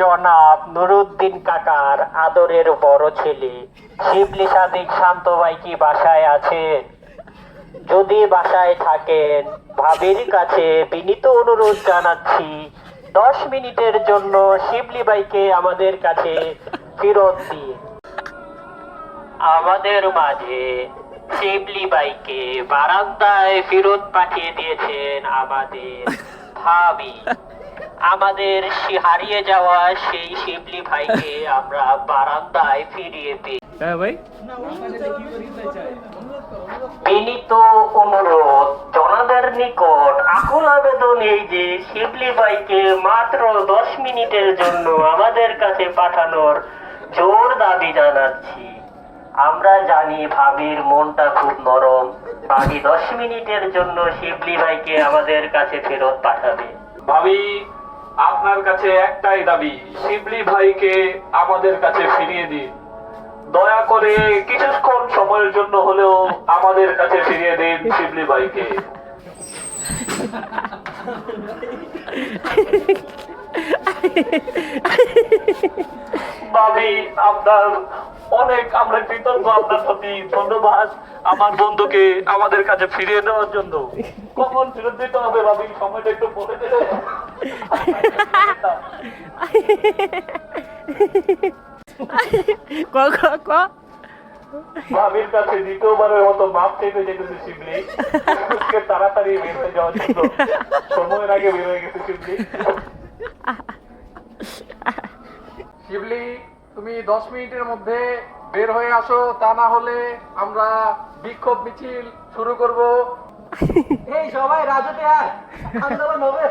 জনাব নুরুদ্দিন কাকার আদরের বড় ছেলে শিবলি সাদিক শান্ত ভাই কি বাসায় আছেন? যদি বাসায় থাকেন, ভাবির কাছে বিনীত অনুরোধ জানাচ্ছি 10 মিনিটের জন্য শিবলি ভাইকে আমাদের কাছে ফেরত দিন। আমাদের মাঝে শিবলি ভাইকে বারান্দায় ফেরত পাঠিয়ে দিয়েছেন আমাদের ভাবি। আমাদের হারিয়ে যাওয়া সেই শিবলি ভাইকে আমরা বারান্দায় ফিরিয়ে পেয়ে হ্যাঁ ভাই, বিনীত অনুরোধ জনতার নিকট আকুল আবেদন এই যে শিবলি ভাইকে মাত্র 10 মিনিটের জন্য আমাদের কাছে পাঠানোর জোর দাবি জানাচ্ছি। আমরা জানি ভাবির মনটা খুব নরম, ভাবি 10 মিনিটের জন্য শিবলি ভাইকে আমাদের কাছে ফেরত পাঠাবে। ভাবি, আপনার কাছে একটাই দাবি, শিবলি ভাইকে আমাদের কাছে ফিরিয়ে দিন। দয়া করে কিছুক্ষণ সময়ের জন্য হলেও আমাদের কাছে ফিরিয়ে দিন শিবলি ভাইকে। ভাবি, আপনার অনেক আমরা কৃতজ্ঞ আপনার প্রতি। ধন্যবাদ আমার বন্ধুকে আমাদের কাছে ফিরিয়ে দেওয়ার জন্য। কখন ফেরত দিতে হবে ভাবি, সময়টা একটু বলে দেবে? ভাবির কাছে দ্বিতীয়বারের মতো মাপ চেপে যেতেছে শিবলি। তাড়াতাড়ি বের হয়ে যাওয়ার জন্য, সময়ের আগে বের হয়ে গেছে শিবলি। শিবলি, তুমি 10 মিনিটের মধ্যে বের হয়ে আসো, তা না হলে আমরা বিক্ষোভ মিছিল শুরু করব। এই সবাই রাজুতে আয়, আন্দোলন হবে।